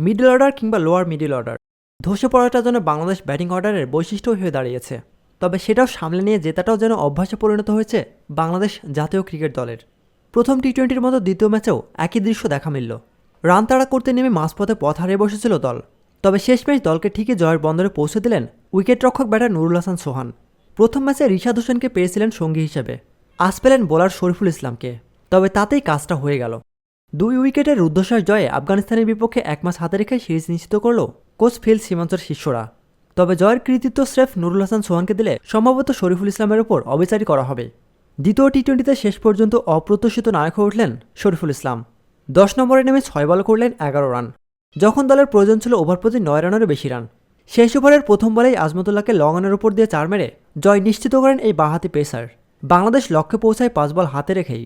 Middle order কিংবা lower middle order ধসে পড়াটা যেন বাংলাদেশ ব্যাটিং অর্ডারের বৈশিষ্ট্য হয়ে দাঁড়িয়েছে। তবে সেটাও সামলে নিয়ে জেতাটাও যেন অভ্যাসে পরিণত হয়েছে বাংলাদেশ জাতীয় ক্রিকেট দলের। প্রথম টি-20-র মতো দ্বিতীয় ম্যাচেও একই দৃশ্য দেখা মিলল। রান তাড়া করতে নেমে মাঝপথে পথ হারিয়ে বসেছিল দল। তবে শেষমেশ দলকে ঠিকই জয়ের বন্দরে পৌঁছে দিলেন উইকেটরক্ষক ব্যাটার নুরুল হাসান সোহান। প্রথম ম্যাচে রিশাদ হোসেনকে পেয়েছিলেন সঙ্গী হিসেবে, আজ পেলেন বোলার শরীফুল ইসলামকে। তবে তাতেই কাজটা হয়ে গেল। 2 উইকেটের রুদ্ধশ্বাস জয়ে আফগানিস্তানের বিপক্ষে 1 ম্যাচ হাতে রেখে সিরিজ নিশ্চিত করল কোচ ফিল সিমন্সের শিষ্যরা। তবে জয়ের কৃতিত্ব স্রেফ নুরুল হাসান সোহানকে দিলে সম্ভবত শরীফুল ইসলামের ওপর অবিচারই করা হবে। দ্বিতীয় টি-20তে শেষ পর্যন্ত অপ্রত্যাশিত নায়ক হয়ে উঠলেন শরীফুল ইসলাম। 10 নম্বরে নেমে 6 বল করলেন 11 রান, যখন দলের প্রয়োজন ছিল ওভার প্রতি 9 রানেরও বেশি রান। শেষ ওভারের প্রথম বলেই আজমতুল্লাহকে লং অনের উপর দিয়ে 4 মেরে জয় নিশ্চিত করেন এই বাঁহাতি পেসার। বাংলাদেশ লক্ষ্যে পৌঁছায় 5 বল হাতে রেখেই।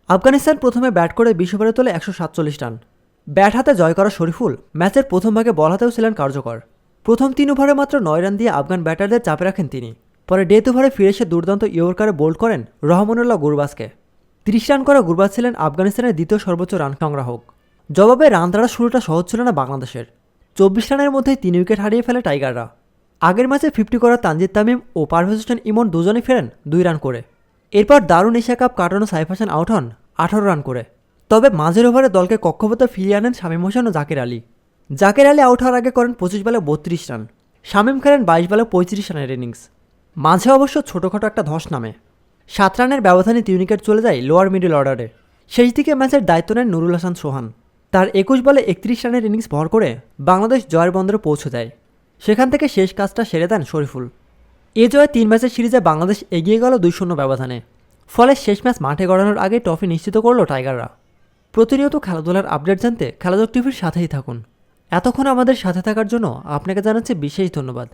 আফগানিস্তান প্রথমে ব্যাট করে 20 ওভারে তোলে 147 রান। ব্যাট হাতে জয় করা শরীফুল ম্যাচের প্রথম ভাগে বল হাতেও ছিলেন কার্যকর। প্রথম 3 ওভারে মাত্র 9 রান দিয়ে আফগান ব্যাটারদের চাপে রাখেন তিনি। পরে ডেথ ওভারে ফিরে এসে দুর্দান্ত ইয়র্কারে বোল্ড করেন রহমানুল্লাহ গুরবাজকে। 30 রান করা গুরবাজ ছিলেন আফগানিস্তানের দ্বিতীয় সর্বোচ্চ রান সংগ্রাহক। জবাবে রান তাড়ার শুরুটা সহজ ছিল না বাংলাদেশের। 24 রানের মধ্যেই 3 উইকেট হারিয়ে ফেলে টাইগাররা। আগের ম্যাচে 50 করা তানজিদ তামিম ও পারভেজ হোসেন ইমন দুজনেই ফেরেন 2 রান করে। এরপর দারুণ এশিয়া কাপ কাটানো সাইফ হাসান আউট হন 18 রান করে। তবে মাঝের ওভারে দলকে কক্ষপথে ফিরিয়ে আনেন শামীম হোসেন ও জাকের আলী। জাকের আলী আউট হওয়ার আগে করেন 25 বলে 32 রান। শামীম খেলেন 22 বলে 35 রানের ইনিংস। মাঝে অবশ্য ছোটোখাটো একটা ধস নামে। 7 রানের ব্যবধানে 3 উইকেট চলে যায় লোয়ার মিডল অর্ডারে। শেষ দিকে ম্যাচের দায়িত্ব নেন নুরুল হাসান সোহান। তার 21 বলে 31 রানের ইনিংস ভর করে বাংলাদেশ জয়ের বন্দরে পৌঁছে যায়। সেখান থেকে শেষ কাজটা সেরে দেন শরীফুল। এ জয়ে 3 ম্যাচের সিরিজে বাংলাদেশ এগিয়ে গেল 2-0 ব্যবধানে। ফলে শেষ ম্যাচ মাঠে গড়ানোর আগে ট্রফি নিশ্চিত করল টাইগাররা। প্রতিনিয়ত খেলাধুলার আপডেট জানতে খেলাযোগ টিভির সাথেই থাকুন। এতক্ষণ আমাদের সাথে থাকার জন্য আপনাকে জানাচ্ছি বিশেষ ধন্যবাদ।